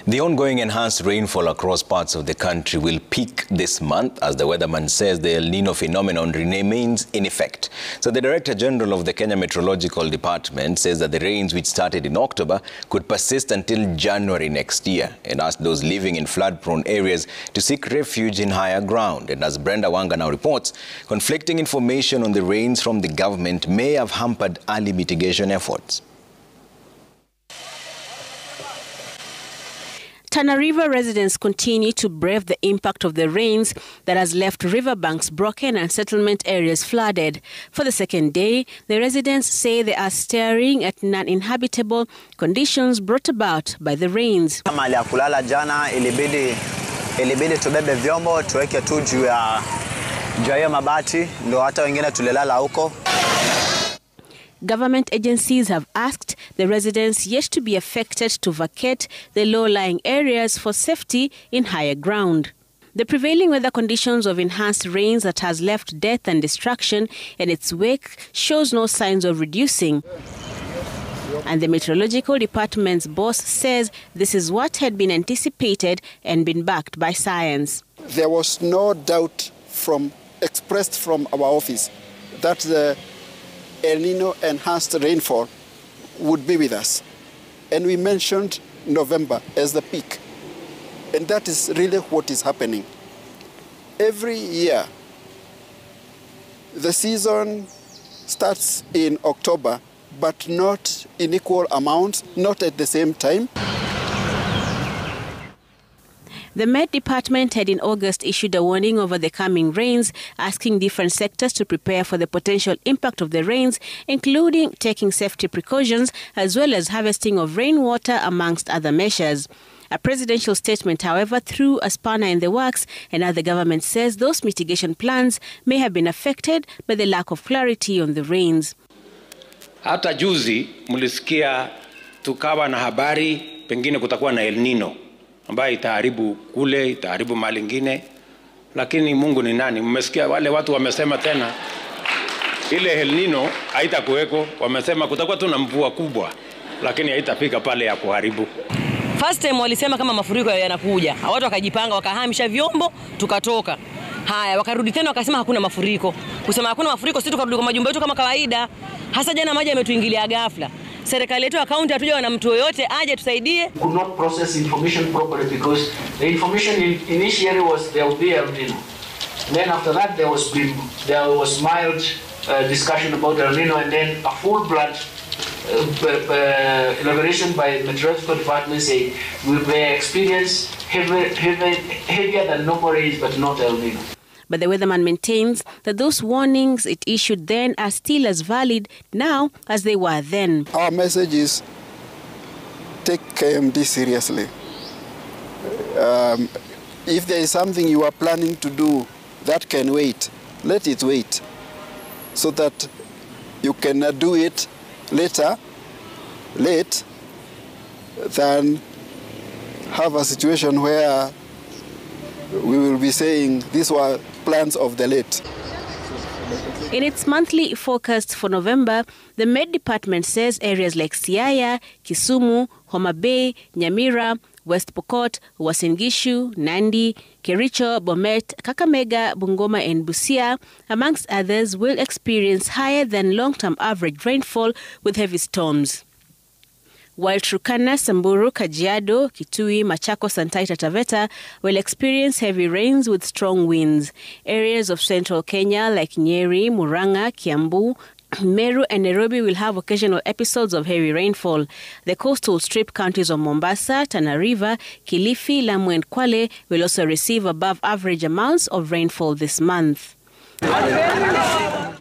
The ongoing enhanced rainfall across parts of the country will peak this month, as the Weatherman says the El Nino phenomenon remains in effect. So the Director General of the Kenya Meteorological Department says that the rains which started in October could persist until January next year, and asked those living in flood-prone areas to seek refuge in higher ground. And as Brenda Wanga now reports, conflicting information on the rains from the government may have hampered early mitigation efforts. Tana River residents continue to brave the impact of the rains that has left riverbanks broken and settlement areas flooded. For the second day, the residents say they are staring at non-inhabitable conditions brought about by the rains. Mahali ya kulala jana ilibidi tubebe vyombo tuweke tu juu ya mabati, ndio hata wengine tulilala huko. Government agencies have asked the residents yet to be affected to vacate the low-lying areas for safety in higher ground. The prevailing weather conditions of enhanced rains that has left death and destruction in its wake shows no signs of reducing. And the Meteorological Department's boss says this is what had been anticipated and been backed by science. There was no doubt expressed from our office that the El Nino enhanced rainfall would be with us. And we mentioned November as the peak. And that is really what is happening. Every year, the season starts in October, but not in equal amounts, not at the same time. The Met Department had in August issued a warning over the coming rains, asking different sectors to prepare for the potential impact of the rains, including taking safety precautions as well as harvesting of rainwater, amongst other measures. A presidential statement, however, threw a spanner in the works, and now the government says those mitigation plans may have been affected by the lack of clarity on the rains. Hata juzi mulisikia tukawa na habari pengine kutakuwa na El Nino ambayo itaharibu kule, itaharibu mali ingine, lakini Mungu ni nani? Mmesikia wale watu wamesema tena ile El Nino haitakuweko, wamesema kutakuwa tu na mvua kubwa lakini haitafika pale ya kuharibu. First time walisema kama mafuriko yanakuja, watu wakajipanga wakahamisha vyombo tukatoka. Haya wakarudi tena wakasema hakuna mafuriko. Kusema hakuna mafuriko, sisi tukarudi kwa majumba yetu kama kawaida. Hasa jana maji yametuingilia ghafla. Serikali yetu akaunti hatuja na mtu yoyote aje tusaidie. Could not process information properly because the information initially was there will be El Nino. Then after that there was mild discussion about El Nino, and then a full-blood elaboration by the Meteorological Department saying we may experience heavier than normal rains but not El Nino. But the Weatherman maintains that those warnings it issued then are still as valid now as they were then. Our message is take KMD seriously. If there is something you are planning to do that can wait, let it wait, so that you can do it late than have a situation where we will be saying these were plans of the late. In its monthly forecast for November, the Met Department says areas like Siaya, Kisumu, Homa Bay, Nyamira, West Pokot, Uasin Gishu, Nandi, Kericho, Bomet, Kakamega, Bungoma and Busia, amongst others, will experience higher than long-term average rainfall with heavy storms. While Turkana, Samburu, Kajiado, Kitui, Machakos and Taita Taveta will experience heavy rains with strong winds. Areas of central Kenya like Nyeri, Murang'a, Kiambu, Meru and Nairobi will have occasional episodes of heavy rainfall. The coastal strip counties of Mombasa, Tana River, Kilifi, Lamu and Kwale will also receive above average amounts of rainfall this month.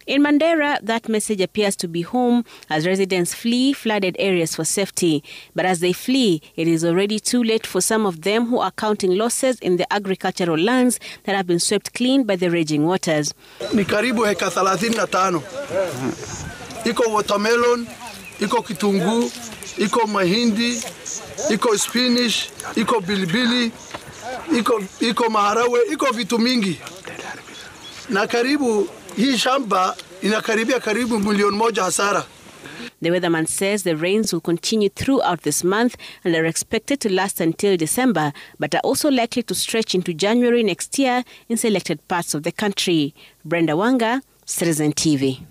In Mandera, that message appears to be home as residents flee flooded areas for safety. But as they flee, it is already too late for some of them who are counting losses in the agricultural lands that have been swept clean by the raging waters. Ni karibu heka 35. Iko watermelon, iko kitunguu, iko mahindi, iko spinach, iko bilibili, iko maharawe, iko vitu mingi. Na karibu hii shamba inakaribia karibu 1,000,000 hasara. The weatherman says the rains will continue throughout this month and are expected to last until December, but are also likely to stretch into January next year in selected parts of the country. Brenda Wanga, Citizen TV.